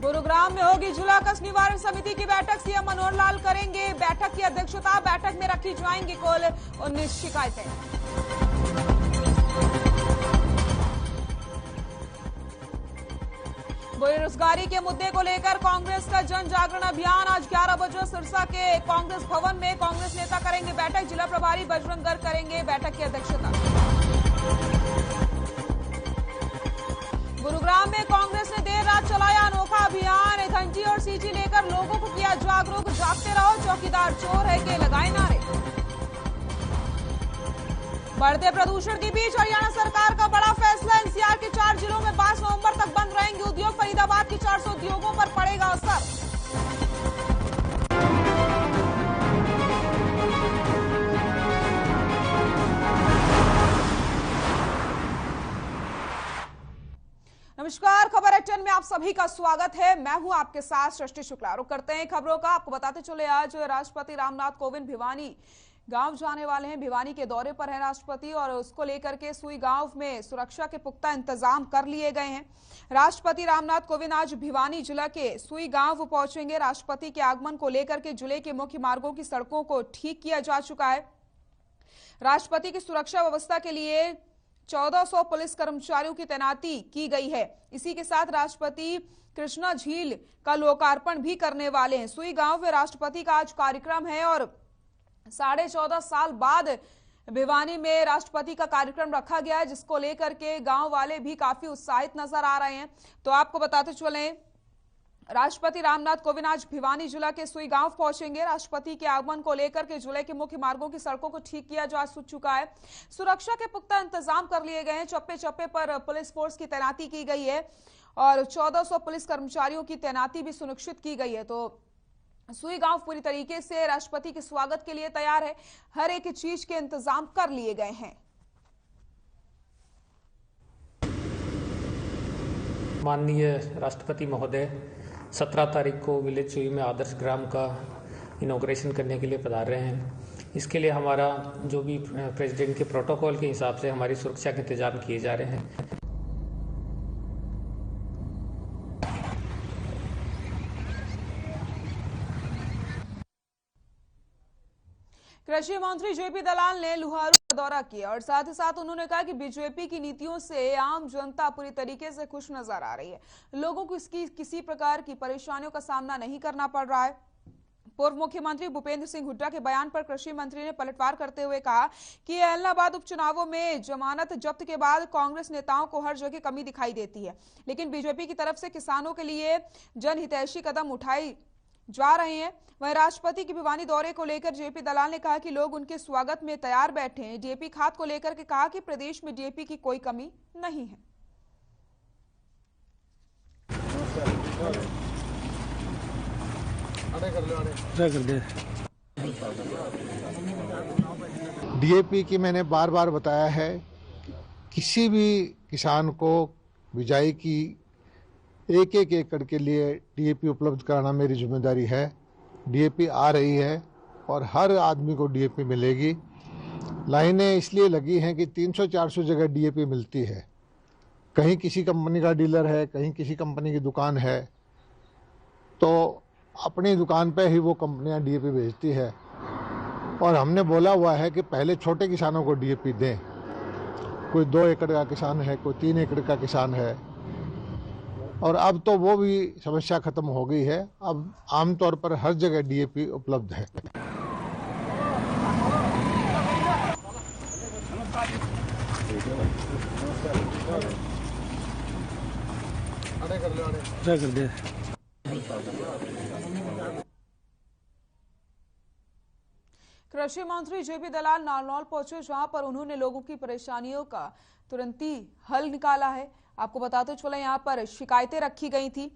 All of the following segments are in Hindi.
गुरुग्राम में होगी जिला कष्ट निवारण समिति की बैठक। सीएम मनोहर लाल करेंगे बैठक की अध्यक्षता। बैठक में रखी जाएंगी कुल 19 शिकायतें। बेरोजगारी के मुद्दे को लेकर कांग्रेस का जन जागरण अभियान। आज 11 बजे सिरसा के कांग्रेस भवन में कांग्रेस नेता करेंगे बैठक। जिला प्रभारी बजरंग गर्ग करेंगे बैठक की अध्यक्षता। गुरुग्राम में कांग्रेस ने देर रात चलाया अनोखा अभियान। घंटी और सीटी लेकर लोगों को किया जागरूक। जागते रहो चौकीदार चोर है के लगाए नारे। बढ़ते प्रदूषण के बीच हरियाणा सरकार का बड़ा फैसला। एनसीआर के 4 जिलों में 22 नवंबर तक बंद रहेंगे उद्योग। फरीदाबाद के 400 उद्योगों पर पड़ेगा असर। नमस्कार, खबर एटन में आप सभी का स्वागत है। मैं हूं आपके साथ सृष्टि शुक्ला। रुक करते हैं खबरों का। आपको बताते चले आज राष्ट्रपति रामनाथ कोविंद भिवानी गांव जाने वाले हैं। भिवानी के दौरे पर है राष्ट्रपति और उसको लेकर के सुई गांव में सुरक्षा के पुख्ता इंतजाम कर लिए गए हैं। राष्ट्रपति रामनाथ कोविंद आज भिवानी जिला के सुई गांव पहुंचेंगे। राष्ट्रपति के आगमन को लेकर के जिले के मुख्य मार्गों की सड़कों को ठीक किया जा चुका है। राष्ट्रपति की सुरक्षा व्यवस्था के लिए 1400 पुलिस कर्मचारियों की तैनाती की गई है। इसी के साथ राष्ट्रपति कृष्णा झील का लोकार्पण भी करने वाले हैं। सुई गांव में राष्ट्रपति का आज कार्यक्रम है और 14.5 साल बाद भिवानी में राष्ट्रपति का कार्यक्रम रखा गया है, जिसको लेकर के गांव वाले भी काफी उत्साहित नजर आ रहे हैं। तो आपको बताते चले राष्ट्रपति रामनाथ कोविंद आज भिवानी जिला के सुई गांव पहुंचेंगे। राष्ट्रपति के आगमन को लेकर के जिले के मुख्य मार्गों की सड़कों को ठीक किया जा चुका है। सुरक्षा के पुख्ता इंतजाम कर लिए गए हैं। चप्पे चप्पे पर पुलिस फोर्स की तैनाती की गई है और 1400 पुलिस कर्मचारियों की तैनाती भी सुनिश्चित की गई है। तो सुई गांव पूरी तरीके से राष्ट्रपति के स्वागत के लिए तैयार है। हर एक चीज के इंतजाम कर लिए गए हैं। माननीय राष्ट्रपति महोदय 17 तारीख को विलेज सुई में आदर्श ग्राम का इनॉग्रेशन करने के लिए पधार रहे हैं। इसके लिए हमारा जो भी प्रेसिडेंट के प्रोटोकॉल के हिसाब से हमारी सुरक्षा के इंतजाम किए जा रहे हैं। कृषि मंत्री जेपी दलाल ने लुहारू का दौरा किया और साथ ही साथ उन्होंने कहा कि बीजेपी की नीतियों से आम जनता पूरी तरीके से खुश नजर आ रही है। लोगों को इसकी किसी प्रकार की परेशानियों का सामना नहीं करना पड़ रहा है। पूर्व मुख्यमंत्री भूपेंद्र सिंह हुड्डा के बयान पर कृषि मंत्री ने पलटवार करते हुए कहा कि इलाहाबाद उपचुनावों में जमानत जब्त के बाद कांग्रेस नेताओं को हर जगह कमी दिखाई देती है, लेकिन बीजेपी की तरफ से किसानों के लिए जनहितैषी कदम उठाई जा रहे हैं। वहीं राष्ट्रपति के भिवानी दौरे को लेकर जेपी दलाल ने कहा कि लोग उनके स्वागत में तैयार बैठे हैं। डीएपी खाद को लेकर के कहा कि प्रदेश में डीएपी की कोई कमी नहीं है। डीएपी की मैंने बार बार बताया है, किसी भी किसान को बिजाई की एक एकड़ के लिए डीएपी उपलब्ध कराना मेरी जिम्मेदारी है। डीएपी आ रही है और हर आदमी को डीएपी मिलेगी। लाइनें इसलिए लगी हैं कि 300-400 जगह डीएपी मिलती है। कहीं किसी कंपनी का डीलर है, कहीं किसी कंपनी की दुकान है, तो अपनी दुकान पे ही वो कंपनियां डीएपी भेजती है। और हमने बोला हुआ है कि पहले छोटे किसानों को डीएपी दें। कोई 2 एकड़ का किसान है, कोई 3 एकड़ का किसान है, और अब तो वो भी समस्या खत्म हो गई है। अब आमतौर पर हर जगह डीएपी उपलब्ध है। कृषि मंत्री जेपी दलाल नारनौल पहुंचे, जहां पर उन्होंने लोगों की परेशानियों का तुरंत ही हल निकाला है। आपको बताते चले यहाँ पर शिकायतें रखी गई थी।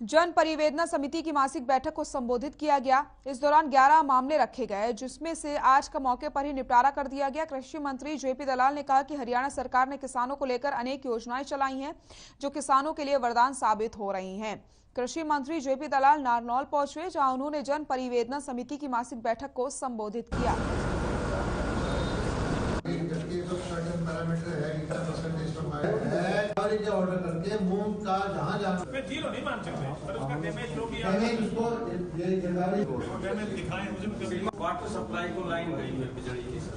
जन परिवेदना समिति की मासिक बैठक को संबोधित किया गया। इस दौरान 11 मामले रखे गए, जिसमें से आज का मौके पर ही निपटारा कर दिया गया। कृषि मंत्री जेपी दलाल ने कहा कि हरियाणा सरकार ने किसानों को लेकर अनेक योजनाएं चलाई हैं, जो किसानों के लिए वरदान साबित हो रही हैं। कृषि मंत्री जेपी दलाल नारनौल पहुंचे, जहां उन्होंने जन परिवेदना समिति की मासिक बैठक को संबोधित किया। पैरामीटर है, से ऑर्डर करके मूंग का जहाँ जहाँ जीरो नहीं मान सकते, पर उसका डैमेज जो भी डैमेज दिखाएं मुझे। वाटर सप्लाई को लाइन गई है बिजली की सर,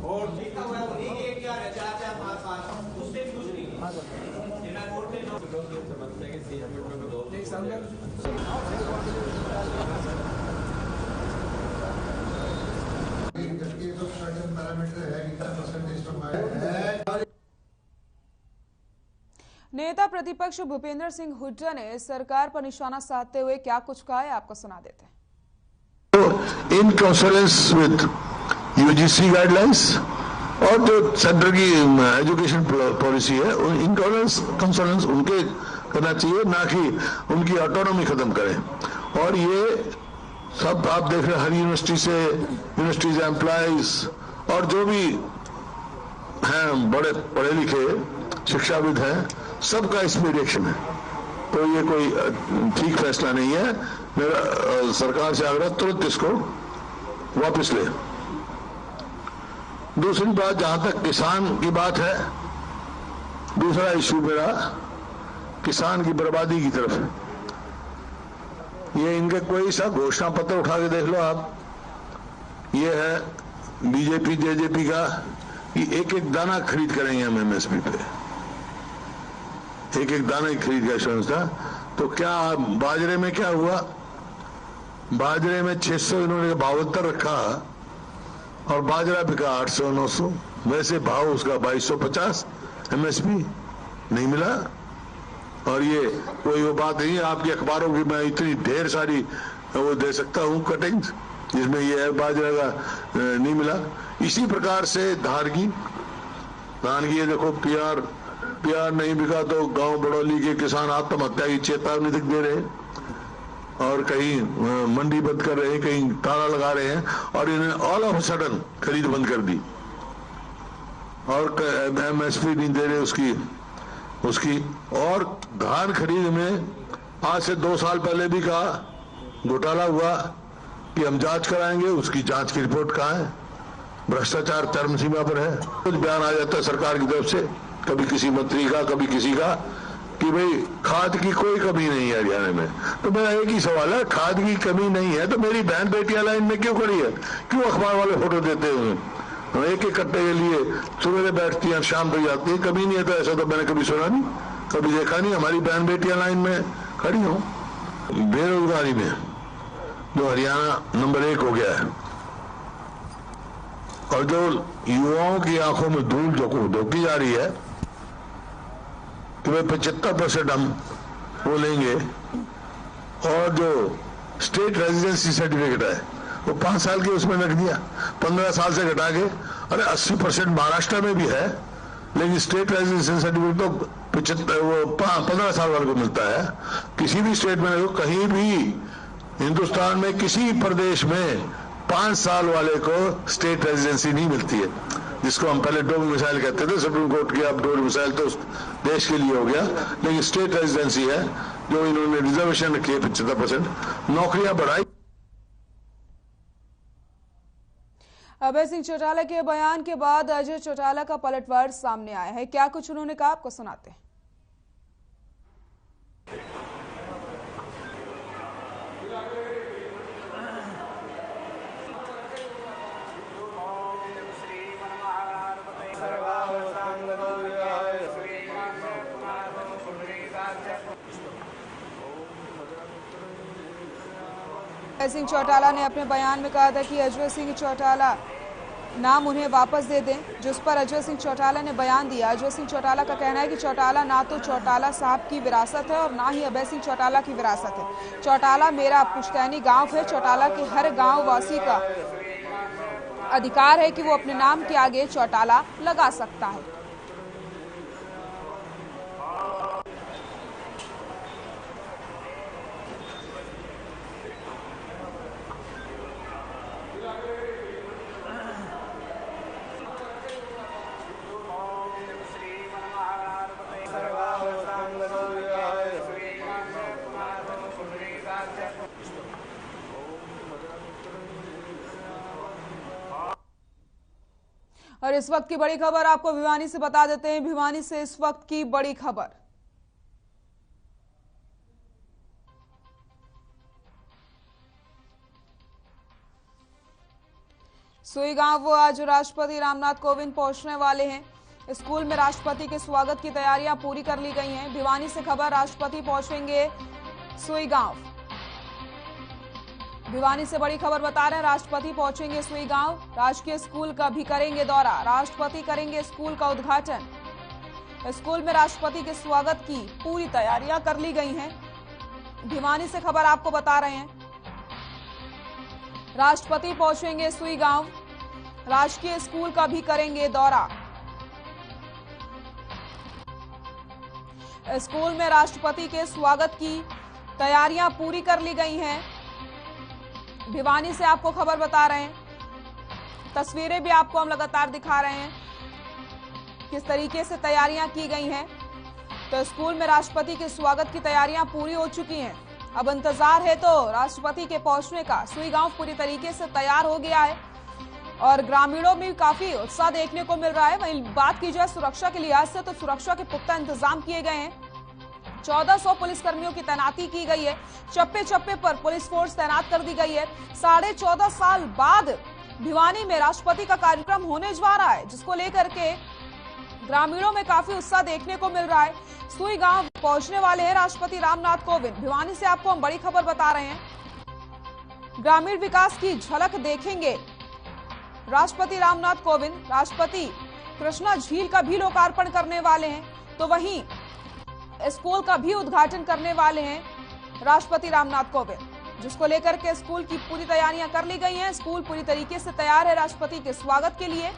और देखा हुआ है एक एक यार 4-4-5-5 उससे भी कुछ नहीं है। जिला कोर्ट ने जो समझते हैं कि 30 मिनट में दो नहीं समझ ये तो सर्टेन पैरामीटर है, कितना परसेंटेज है। नेता प्रतिपक्ष भूपेंद्र सिंह हुड्डा ने सरकार पर निशाना साधते हुए क्या कुछ कहा है, आपको सुना देते हैं। इन कंसल्टेंस विद यूजीसी गाइडलाइंस और जो सेंटर की एजुकेशन पॉलिसी है, इन कंसल्टेंस उनके करना चाहिए, ना कि उनकी ऑटोनॉमी खत्म करें। और ये सब आप देख रहे हैं, हर यूनिवर्सिटीज एम्प्लॉइज और जो भी हैं बड़े पढ़े लिखे शिक्षाविद हैं, सबका इसमें रिएक्शन है। तो ये कोई ठीक फैसला नहीं है। मेरा सरकार से आग्रह, तुरंत इसको वापस ले। दूसरी बात, जहां तक किसान की बात है, दूसरा इशू मेरा किसान की बर्बादी की तरफ है। ये इनके कोई सा घोषणा पत्र उठा के देख लो आप, ये है बीजेपी जेजेपी का कि एक एक दाना खरीद करेंगे हम एमएसपी पे, एक एक दाना की खरीद का एश्योरेंस था। तो क्या बाजरे में क्या हुआ? बाजरे में 600 इन्होंने 72 रखा और बाजरा बिका 800-900, वैसे भाव उसका 2250 एमएसपी नहीं मिला। और ये कोई वो बात नहीं है, आपके अखबारों की मैं इतनी ढेर सारी वो दे सकता हूं कटिंग्स जिसमें ये बाजरा का नहीं मिला। इसी प्रकार से धान की ये देखो, पीआर नहीं बिका तो गांव बड़ौली के किसान आत्महत्या की चेतावनी तक दे रहे हैं, और कहीं मंडी बंद कर रहे हैं, कहीं ताला लगा रहे हैं, और इन्हें ऑल ऑफ सडन खरीद बंद कर दी और एमएसपी नहीं दे रहे उसकी। और धान खरीद में आज से 2 साल पहले भी कहा घोटाला हुआ कि हम जांच कराएंगे, उसकी जांच की रिपोर्ट कहाँ है? भ्रष्टाचार चरम सीमा पर है। कुछ बयान आ जाता है सरकार की तरफ से, कभी किसी मंत्री का, कभी किसी का, कि भाई खाद की कोई कमी नहीं है हरियाणा में। तो मेरा एक ही सवाल है, खाद की कमी नहीं है तो मेरी बहन बेटियां लाइन में क्यों खड़ी है? क्यों अखबार वाले फोटो देते हुए एक एक कट्टे के लिए सुबह बैठती हैं, शाम तक जाती है? कमी नहीं है तो ऐसा तो मैंने कभी सुना नहीं, कभी देखा नहीं। हमारी बहन बेटियां लाइन में खड़ी हो। बेरोजगारी में जो हरियाणा नंबर 1 हो गया है, और जो युवाओं की आंखों में धूल झोंकी जा रही है कि भाई 75% हम वो लेंगे, और जो स्टेट रेजिडेंसी सर्टिफिकेट है वो 5 साल के उसमें रख दिया, 15 साल से घटा के। अरे 80% महाराष्ट्र में भी है, लेकिन स्टेट रेजिडेंसी सर्टिफिकेट तो 15 साल वाले को मिलता है। किसी भी स्टेट में कहीं भी हिंदुस्तान में किसी प्रदेश में 5 साल वाले को स्टेट रेजिडेंसी नहीं मिलती है, जिसको हम पहले डोमिसाइल कहते थे सुप्रीम कोर्ट की। अब डोमिसाइल तो देश के लिए हो गया, लेकिन स्टेट रेजिडेंसी है जो इन्होंने रिजर्वेशन रखी है 75%, नौकरियां बढ़ाई। अभय सिंह चौटाला के बयान के बाद अजय चौटाला का पलटवार सामने आया है। क्या कुछ उन्होंने कहा, आपको सुनाते हैं। अजय सिंह चौटाला ने अपने बयान में कहा था कि अजय सिंह चौटाला नाम उन्हें वापस दे दें, जिस पर अजय सिंह चौटाला ने बयान दिया। अजय सिंह चौटाला का कहना है कि चौटाला ना तो चौटाला साहब की विरासत है और ना ही अभय सिंह चौटाला की विरासत है। चौटाला मेरा पुश्तैनी गांव है। चौटाला के हर गांव वासी का अधिकार है कि वो अपने नाम के आगे चौटाला लगा सकता है। और इस वक्त की बड़ी खबर आपको भिवानी से बता देते हैं। भिवानी से इस वक्त की बड़ी खबर। सुई गांव आज राष्ट्रपति रामनाथ कोविंद पहुंचने वाले हैं। स्कूल में राष्ट्रपति के स्वागत की तैयारियां पूरी कर ली गई हैं। भिवानी से खबर, राष्ट्रपति पहुंचेंगे सुई गांव। भिवानी से बड़ी खबर बता रहे हैं, राष्ट्रपति पहुंचेंगे सुई गांव। राजकीय स्कूल का भी करेंगे दौरा। राष्ट्रपति करेंगे स्कूल का उद्घाटन। स्कूल में राष्ट्रपति के स्वागत की पूरी तैयारियां कर ली गई हैं। भिवानी से खबर आपको बता रहे हैं, राष्ट्रपति पहुंचेंगे सुई गांव। राजकीय स्कूल का भी करेंगे दौरा। स्कूल में राष्ट्रपति के स्वागत की तैयारियां पूरी कर ली गई हैं। भिवानी से आपको खबर बता रहे हैं, तस्वीरें भी आपको हम लगातार दिखा रहे हैं किस तरीके से तैयारियां की गई हैं। तो स्कूल में राष्ट्रपति के स्वागत की तैयारियां पूरी हो चुकी हैं। अब इंतजार है तो राष्ट्रपति के पहुंचने का। सुई गांव पूरी तरीके से तैयार हो गया है और ग्रामीणों में काफी उत्साह देखने को मिल रहा है। वहीं बात की जाए सुरक्षा के लिहाज से तो सुरक्षा के पुख्ता इंतजाम किए गए हैं। 1400 पुलिसकर्मियों की तैनाती की गई है। चप्पे चप्पे पर पुलिस फोर्स तैनात कर दी गई है। 14.5 साल बाद भिवानी में राष्ट्रपति का कार्यक्रम होने जा रहा है, जिसको लेकर के ग्रामीणों में काफी उत्साह देखने को मिल रहा है। सुई गांव पहुंचने वाले हैं राष्ट्रपति रामनाथ कोविंद। भिवानी से आपको हम बड़ी खबर बता रहे हैं, ग्रामीण विकास की झलक देखेंगे राष्ट्रपति रामनाथ कोविंद। राष्ट्रपति कृष्णा झील का भी लोकार्पण करने वाले हैं, तो वहीं स्कूल का भी उद्घाटन करने वाले हैं राष्ट्रपति रामनाथ कोविंद, जिसको लेकर के स्कूल की पूरी तैयारियां कर ली गई हैं। स्कूल पूरी तरीके से तैयार है राष्ट्रपति के स्वागत के लिए।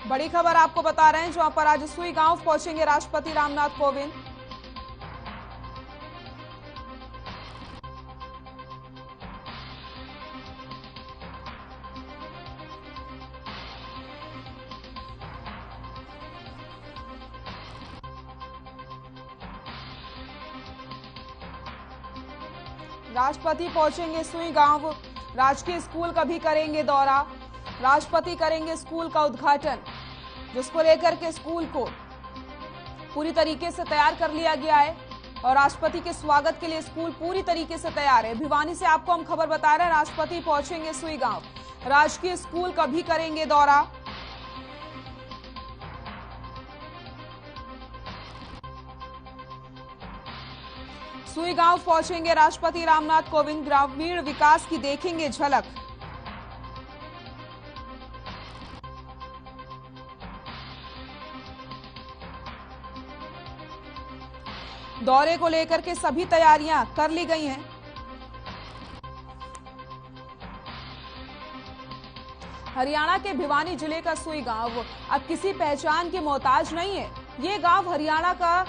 बड़ी खबर आपको बता रहे हैं, जहां पर आज सुई गांव पहुंचेंगे राष्ट्रपति रामनाथ कोविंद। राष्ट्रपति पहुंचेंगे सुई गांव। राजकीय स्कूल का भी करेंगे दौरा। राष्ट्रपति करेंगे स्कूल का उद्घाटन, जिसको लेकर के स्कूल को पूरी तरीके से तैयार कर लिया गया है और राष्ट्रपति के स्वागत के लिए स्कूल पूरी तरीके से तैयार है। भिवानी से आपको हम खबर बता रहे हैं, राष्ट्रपति पहुंचेंगे सुई गांव। राजकीय स्कूल का भी करेंगे दौरा। सुई गांव पहुंचेंगे राष्ट्रपति रामनाथ कोविंद। ग्रामीण विकास की देखेंगे झलक। दौरे को लेकर के सभी तैयारियां कर ली गई हैं। हरियाणा के भिवानी जिले का सुई गांव अब किसी पहचान के मोहताज नहीं है। ये गांव हरियाणा का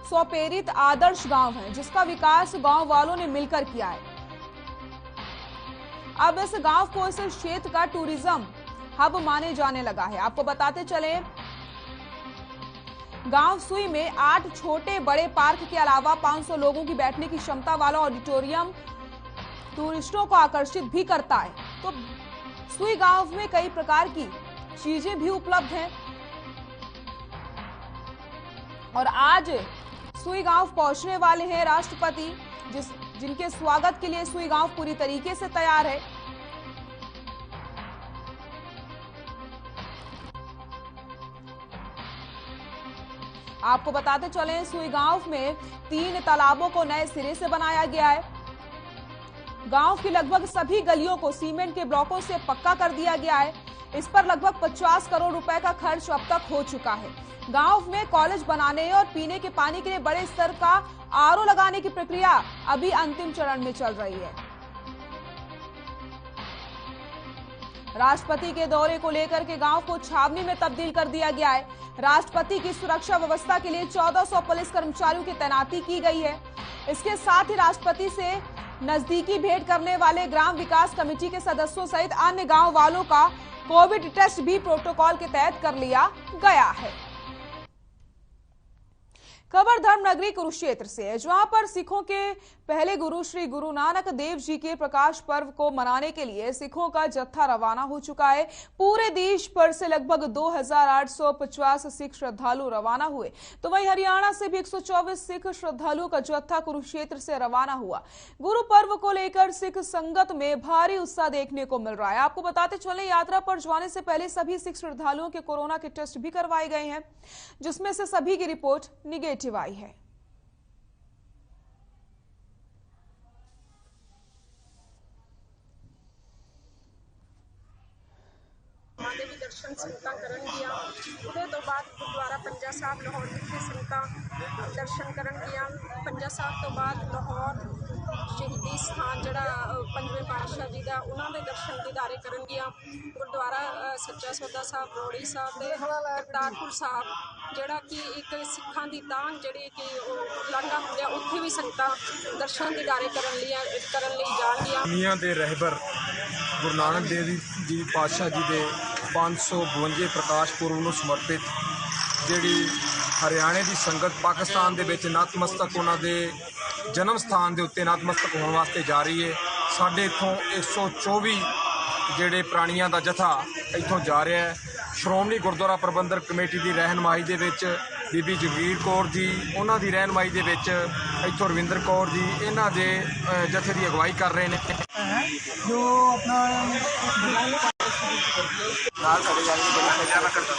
स्वप्रेरित आदर्श गांव है, जिसका विकास गांव वालों ने मिलकर किया है। अब इस गांव को इस क्षेत्र का टूरिज्म हब माने जाने लगा है। आपको बताते चले, गांव सुई में 8 छोटे बड़े पार्क के अलावा 500 लोगों की बैठने की क्षमता वाला ऑडिटोरियम टूरिस्टों को आकर्षित भी करता है। तो सुई गांव में कई प्रकार की चीजें भी उपलब्ध हैं और आज सुई गांव पहुंचने वाले हैं राष्ट्रपति, जिनके स्वागत के लिए सुई गांव पूरी तरीके से तैयार है। आपको बताते चलें, सुई गांव में 3 तालाबों को नए सिरे से बनाया गया है। गांव की लगभग सभी गलियों को सीमेंट के ब्लॉकों से पक्का कर दिया गया है। इस पर लगभग 50 करोड़ रुपए का खर्च अब तक हो चुका है। गांव में कॉलेज बनाने और पीने के पानी के लिए बड़े स्तर का आरओ लगाने की प्रक्रिया अभी अंतिम चरण में चल रही है। राष्ट्रपति के दौरे को लेकर के गांव को छावनी में तब्दील कर दिया गया है। राष्ट्रपति की सुरक्षा व्यवस्था के लिए 1400 पुलिस कर्मचारियों की तैनाती की गई है। इसके साथ ही राष्ट्रपति से नजदीकी भेंट करने वाले ग्राम विकास कमेटी के सदस्यों सहित अन्य गांव वालों का कोविड टेस्ट भी प्रोटोकॉल के तहत कर लिया गया है। खबर धर्म नगरी कुरुक्षेत्र से है, जहां पर सिखों के पहले गुरु श्री गुरु नानक देव जी के प्रकाश पर्व को मनाने के लिए सिखों का जत्था रवाना हो चुका है। पूरे देश भर से लगभग 2850 सिख श्रद्धालु रवाना हुए, तो वहीं हरियाणा से भी 124 सिख श्रद्धालुओं का जत्था कुरुक्षेत्र से रवाना हुआ। गुरु पर्व को लेकर सिख संगत में भारी उत्साह देखने को मिल रहा है। आपको बताते चले, यात्रा पर जाने से पहले सभी सिख श्रद्धालुओं के कोरोना के टेस्ट भी करवाए गए हैं, जिसमें से सभी की रिपोर्ट निगेटिव आई है। देवी दर्शन संगतां करनगियां। ਉਹਦੇ ਤੋਂ ਬਾਅਦ ਗੁਰਦੁਆਰਾ ਪੰਜਾ ਸਾਹਿਬ ਲਾਹੌਰ ਵਿਖੇ ਸੰਗਤਾਂ ਦਰਸ਼ਨ ਕਰਨਗੀਆਂ। ਪੰਜਾ ਸਾਹਿਬ ਤੋਂ ਬਾਅਦ ਲਾਹੌਰ ਸ਼ਹੀਦੀ ਸਥਾਨ ਜਿਹੜਾ ਪੰਜਵੇਂ ਪਾਤਸ਼ਾਹ ਜੀ ਦਾ, ਉਹਨਾਂ ਦੇ ਦਰਸ਼ਨ ਦੀਦਾਰੇ ਕਰਨਗੀਆਂ। ਗੁਰਦੁਆਰਾ ਸੱਚਾ ਸੌਦਾ ਸਾਹਿਬ, ਰੋੜੀ ਸਾਹਿਬ ਤੇ ਕਰਤਾਰਪੁਰ ਸਾਹਿਬ ਜਿਹੜਾ ਕਿ ਇੱਕ ਸਿੱਖਾਂ ਦੀ ਤਾਂਘ ਜਿਹੜੀ ਕਿ ਉਹ ਲਾਂਘਾ ਹੁੰਦਿਆ, ਉੱਥੇ ਵੀ ਸੰਗਤਾਂ ਦਰਸ਼ਨ ਦੀਦਾਰੇ ਕਰਨ ਲਈ ਜਾਣਗੀਆਂ। ਦੁਨੀਆ ਦੇ ਰਹਿਬਰ ਗੁਰੂ ਨਾਨਕ ਦੇਵ ਜੀ ਪਾਤਸ਼ਾਹ ਜੀ ਦੇ 552 ਪ੍ਰਕਾਸ਼ ਪੁਰਬ ਨੂੰ ਸਮਰਪਿਤ ਜਿਹੜੀ ਹਰਿਆਣੇ ਦੀ ਸੰਗਤ ਪਾਕਿਸਤਾਨ ਦੇ ਵਿੱਚ ਨਤਮਸਤਕ ਉਹਨਾਂ ਦੇ ਜਨਮ ਸਥਾਨ ਦੇ ਉੱਤੇ ਨਤਮਸਤਕ ਹੋਣ ਵਾਸਤੇ ਜਾ ਰਹੀ ਹੈ। ਸਾਡੇ ਇੱਥੋਂ 124 ਜਿਹੜੇ ਪ੍ਰਾਣੀਆਂ ਦਾ ਜਥਾ ਇੱਥੋਂ ਜਾ ਰਿਹਾ ਹੈ। ਸ਼੍ਰੋਮਣੀ ਗੁਰਦੁਆਰਾ ਪ੍ਰਬੰਧਕ ਕਮੇਟੀ ਦੀ ਰਹਿਨਮਾਈ ਦੇ ਵਿੱਚ ਬੀਬੀ ਜਗੀਰ ਕੌਰ ਜੀ, ਉਹਨਾਂ ਦੀ ਰਹਿਨਮਾਈ ਦੇ ਵਿੱਚ ਇੱਥੋਂ ਰਵਿੰਦਰ ਕੌਰ ਜੀ ਇਹਨਾਂ ਦੇ ਜਥੇ ਦੀ ਅਗਵਾਈ ਕਰ ਰਹੇ ਨੇ। ਜੋ ਆਪਣਾ ਨਾਲ ਸਾਡੇ ਜਾ ਕੇ ਬੜਾ ਖਿਆਲ ਕਰਦਾ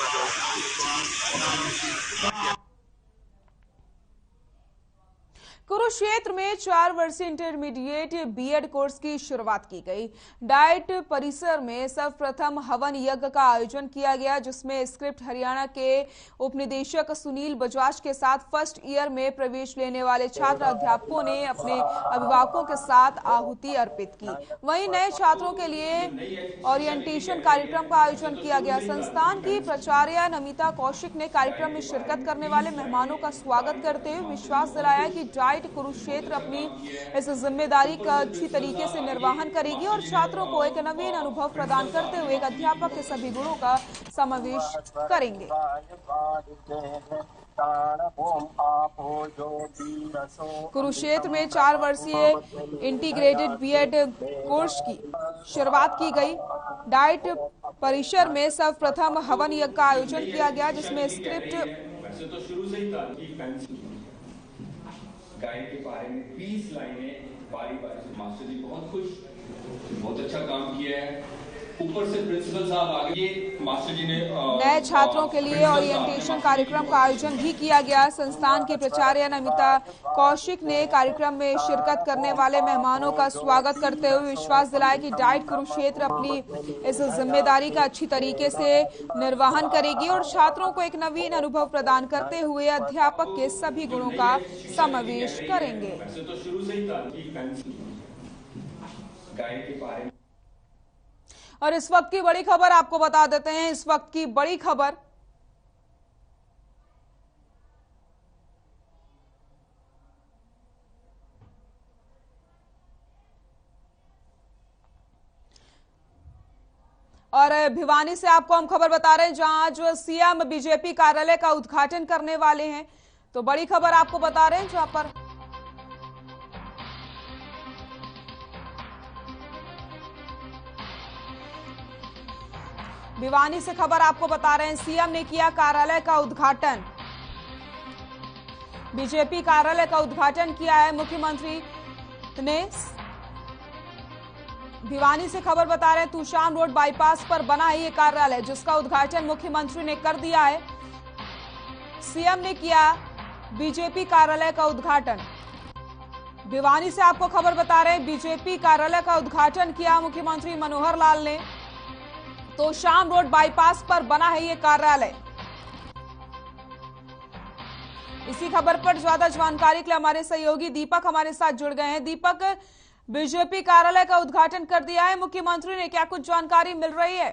कुरुक्षेत्र में 4 वर्षीय इंटरमीडिएट बीएड कोर्स की शुरुआत की गई। डाइट परिसर में सर्वप्रथम हवन यज्ञ का आयोजन किया गया, जिसमें स्क्रिप्ट हरियाणा के उपनिदेशक सुनील बजाज के साथ फर्स्ट ईयर में प्रवेश लेने वाले छात्र अध्यापकों ने अपने अभिभावकों के साथ आहुति अर्पित की। वहीं नए छात्रों के लिए ओरिएंटेशन कार्यक्रम का आयोजन किया गया। संस्थान की प्राचार्य नमिता कौशिक ने कार्यक्रम में शिरकत करने वाले मेहमानों का स्वागत करते हुए विश्वास दिलाया कि डाइट कुरुक्षेत्र अपनी इस जिम्मेदारी का अच्छी तरीके से निर्वहन करेगी और छात्रों को एक नवीन अनुभव प्रदान करते हुए एक अध्यापक के सभी गुणों का समावेश करेंगे। कुरुक्षेत्र में 4 वर्षीय इंटीग्रेटेड बीएड कोर्स की शुरुआत की गई। डाइट परिसर में सर्वप्रथम हवन यज्ञ का आयोजन किया गया, जिसमें स्क्रिप्ट तो शुरू से ही था कि गाइड के बारे में 20 लाइनें बारी से मास्टर जी बहुत खुश, बहुत अच्छा काम किया है। ऊपर से प्रिंसिपल साहब आ गए, मास्टर जी ने नए छात्रों के लिए ओरिएंटेशन कार्यक्रम का आयोजन भी किया गया। संस्थान की प्राचार्य नमिता कौशिक ने कार्यक्रम में शिरकत करने वाले मेहमानों का स्वागत करते हुए विश्वास दिलाया कि डाइट कुरुक्षेत्र अपनी इस जिम्मेदारी का अच्छी तरीके से निर्वहन करेगी और छात्रों को एक नवीन अनुभव प्रदान करते हुए अध्यापक के सभी गुणों का समावेश करेंगे। तो शुरू से ही था कि गाइड के बारे में। और इस वक्त की बड़ी खबर आपको बता देते हैं। इस वक्त की बड़ी खबर, और भिवानी से आपको हम खबर बता रहे हैं, जहां जो सीएम बीजेपी कार्यालय का उद्घाटन करने वाले हैं। तो बड़ी खबर आपको बता रहे हैं, जहां पर भिवानी से खबर आपको बता रहे हैं, सीएम ने किया कार्यालय का उद्घाटन। बीजेपी कार्यालय का उद्घाटन किया है मुख्यमंत्री ने। भिवानी से खबर बता रहे हैं, तुशाम रोड बाईपास पर बना है ये कार्यालय, जिसका उद्घाटन मुख्यमंत्री ने कर दिया है। सीएम ने किया बीजेपी कार्यालय का उद्घाटन। भिवानी से आपको खबर बता रहे हैं, बीजेपी कार्यालय का उद्घाटन किया मुख्यमंत्री मनोहर लाल ने। तो शाम रोड बाईपास पर बना है ये कार्यालय। इसी खबर पर ज्यादा जानकारी के लिए हमारे सहयोगी दीपक हमारे साथ जुड़ गए हैं। दीपक, बीजेपी कार्यालय का उद्घाटन कर दिया है मुख्यमंत्री ने, क्या कुछ जानकारी मिल रही है?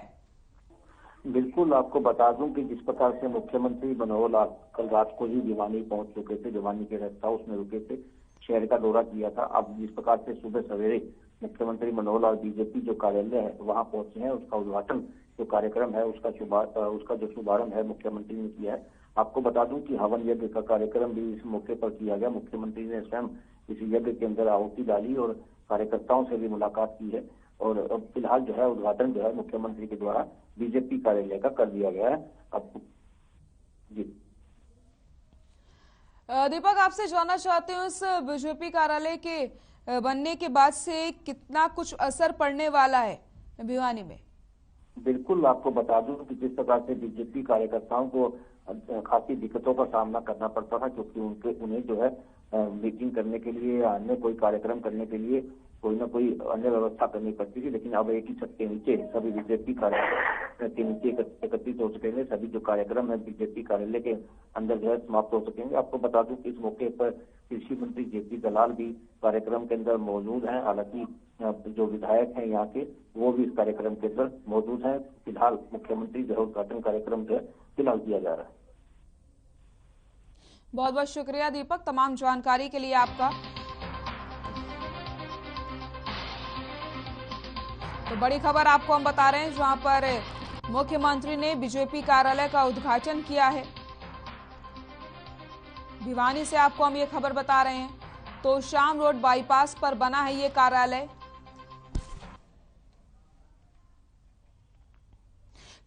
बिल्कुल, आपको बता दूं कि जिस प्रकार से मुख्यमंत्री मनोहर लाल कल रात को ही भिवानी पहुंच चुके थे, भिवानी के रेस्ट हाउस में रुके थे, शहर का दौरा किया था। अब जिस प्रकार से सुबह सवेरे मुख्यमंत्री मनोहर लाल बीजेपी जो कार्यालय है वहां पहुंचे हैं, उसका उद्घाटन जो कार्यक्रम है उसका जो शुभारंभ है मुख्यमंत्री ने किया है। आपको बता दूं कि हवन यज्ञ का कार्यक्रम भी इस मौके पर किया गया। मुख्यमंत्री ने स्वयं इस यज्ञ के अंदर आहुति डाली और कार्यकर्ताओं से भी मुलाकात की है और अब फिलहाल जो है उद्घाटन जो है मुख्यमंत्री के द्वारा बीजेपी कार्यालय का कर दिया गया है। अब जी दीपक, आपसे जानना चाहते हूँ इस बीजेपी कार्यालय के बनने के बाद से कितना कुछ असर पड़ने वाला है भिवानी में? बिल्कुल, आपको बता दूं कि जिस प्रकार से बीजेपी कार्यकर्ताओं को खासी दिक्कतों का सामना करना पड़ता था, क्योंकि उन्हें जो है मीटिंग करने के लिए या अन्य कोई कार्यक्रम करने के लिए कोई ना कोई अन्य व्यवस्था करनी पड़ती थी, लेकिन अब एक ही छत के नीचे सभी बीजेपी कार्यालय के नीचे एकत्रित हो सकेंगे। सभी जो कार्यक्रम है बीजेपी कार्यालय के अंदर जो है समाप्त हो सकेंगे। आपको बता दूं कि इस मौके पर कृषि मंत्री जेपी दलाल भी कार्यक्रम के अंदर मौजूद हैं। हालांकि जो विधायक हैं यहाँ के वो भी इस कार्यक्रम के अंदर मौजूद हैं। फिलहाल मुख्यमंत्री जो उद्घाटन कार्यक्रम जो है फिलहाल किया जा रहा है। बहुत बहुत शुक्रिया दीपक, तमाम जानकारी के लिए आपका। तो बड़ी खबर आपको हम बता रहे हैं, जहां पर मुख्यमंत्री ने बीजेपी कार्यालय का उद्घाटन किया है। भिवानी से आपको हम ये खबर बता रहे हैं। तो शाम रोड बाईपास पर बना है ये कार्यालय।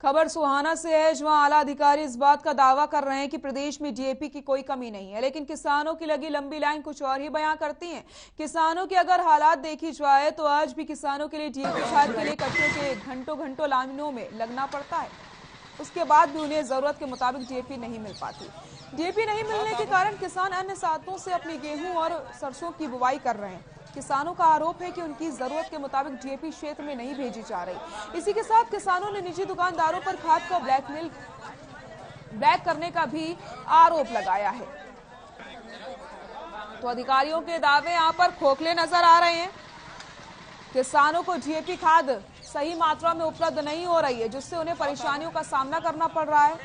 खबर सुहाना से है, जहां आला अधिकारी इस बात का दावा कर रहे हैं कि प्रदेश में डीएपी की कोई कमी नहीं है, लेकिन किसानों की लगी लंबी लाइन कुछ और ही बयां करती है। किसानों की अगर हालात देखी जाए तो आज भी किसानों के लिए डीएपी खाद के लिए कचरे के घंटों लाइनों में लगना पड़ता है। उसके बाद भी उन्हें जरूरत के मुताबिक डीएपी नहीं मिल पाती। डीएपी नहीं मिलने के कारण किसान अन्य साधनों से अपनी गेहूं और सरसों की बुवाई कर रहे हैं। किसानों का आरोप है कि उनकी जरूरत के मुताबिक डीएपी क्षेत्र में नहीं भेजी जा रही। इसी के साथ किसानों ने निजी दुकानदारों पर खाद का ब्लैक करने का भी आरोप लगाया है। तो अधिकारियों के दावे यहां पर खोखले नजर आ रहे हैं। किसानों को डीएपी खाद सही मात्रा में उपलब्ध नहीं हो रही है, जिससे उन्हें परेशानियों का सामना करना पड़ रहा है।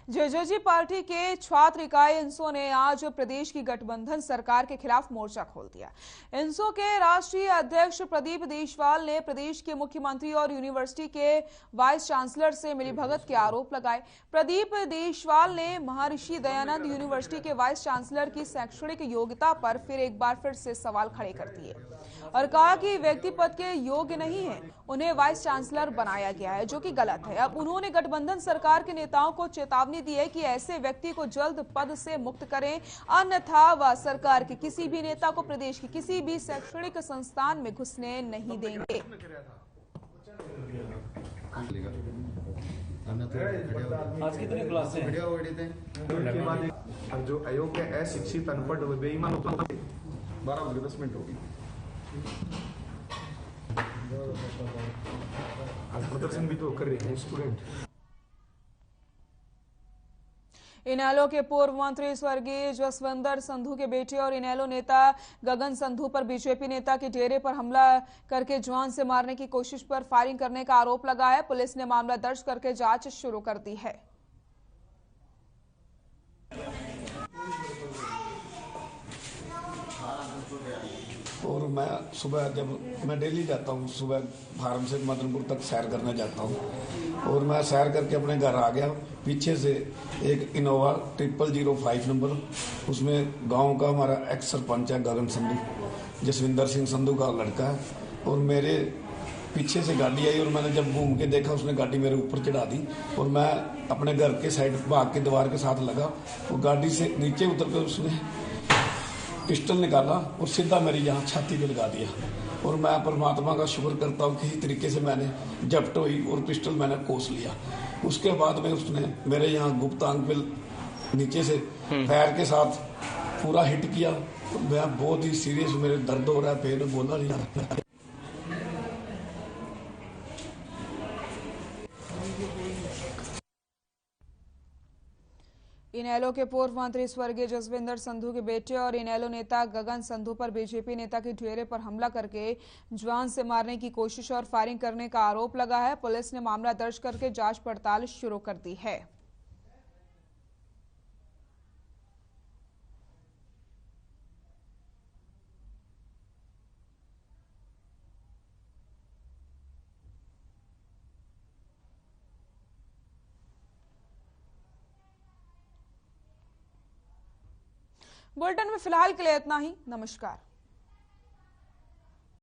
जेजेजी पार्टी के छात्र इकाई इंसो ने आज प्रदेश की गठबंधन सरकार के खिलाफ मोर्चा खोल दिया। इंसो के राष्ट्रीय अध्यक्ष प्रदीप देशवाल ने प्रदेश के मुख्यमंत्री और यूनिवर्सिटी के वाइस चांसलर से मिलीभगत के आरोप लगाए। प्रदीप देशवाल ने महर्षि दयानंद यूनिवर्सिटी के वाइस चांसलर की शैक्षणिक योग्यता पर एक बार से सवाल खड़े कर दिए और कहा कि व्यक्ति पद के योग्य नहीं है, उन्हें वाइस चांसलर बनाया गया है, जो कि गलत है। अब उन्होंने गठबंधन सरकार के नेताओं को चेतावनी दी है कि ऐसे व्यक्ति को जल्द पद से मुक्त करें, अन्यथा वह सरकार के किसी भी नेता को प्रदेश की किसी भी शैक्षणिक संस्थान में घुसने नहीं देंगे। आज कितने क्लास हैं? जो अयोग्य अशिक्षित अनपढ़ बेईमान 12:10 होगी। आज प्रदर्शन भी तो कर रहे हैं स्टूडेंट। इनेलो के पूर्व मंत्री स्वर्गीय जसविंदर संधू के बेटे और इनेलो नेता गगन संधू पर बीजेपी नेता के डेरे पर हमला करके जवान से मारने की कोशिश पर फायरिंग करने का आरोप लगा है। पुलिस ने मामला दर्ज करके जांच शुरू कर दी है। और मैं सुबह जब मैं डेली जाता हूँ, सुबह फार्म से मदनपुर तक सैर करने जाता हूँ और मैं सैर करके अपने घर आ गया। पीछे से एक इनोवा 0005 नंबर, उसमें गांव का हमारा एक्स सरपंच है गगन संधू, जसविंदर सिंह संधू का लड़का है, और मेरे पीछे से गाड़ी आई और मैंने जब घूम के देखा उसने गाड़ी मेरे ऊपर चढ़ा दी और मैं अपने घर के साइड भाग के दीवार के साथ लगा और गाड़ी से नीचे उतर कर उसने पिस्टल निकाला और सीधा मेरी यहाँ छाती पे लगा दिया। और मैं परमात्मा का शुक्र करता हूँ किसी तरीके से मैंने जब्त हुई और पिस्टल मैंने कोस लिया। उसके बाद में उसने मेरे यहाँ गुप्तांग पे नीचे से पैर के साथ पूरा हिट किया। मैं बहुत ही सीरियस, मेरे दर्द हो रहा है, पेन बोला नहीं जा रहा। इनेलो के पूर्व मंत्री स्वर्गीय जसविंदर संधू के बेटे और इनेलो नेता गगन संधू पर बीजेपी नेता के डेरे पर हमला करके जवान से मारने की कोशिश और फायरिंग करने का आरोप लगा है। पुलिस ने मामला दर्ज करके जांच पड़ताल शुरू कर दी है। बुलेटिन में फिलहाल के लिए इतना ही। नमस्कार।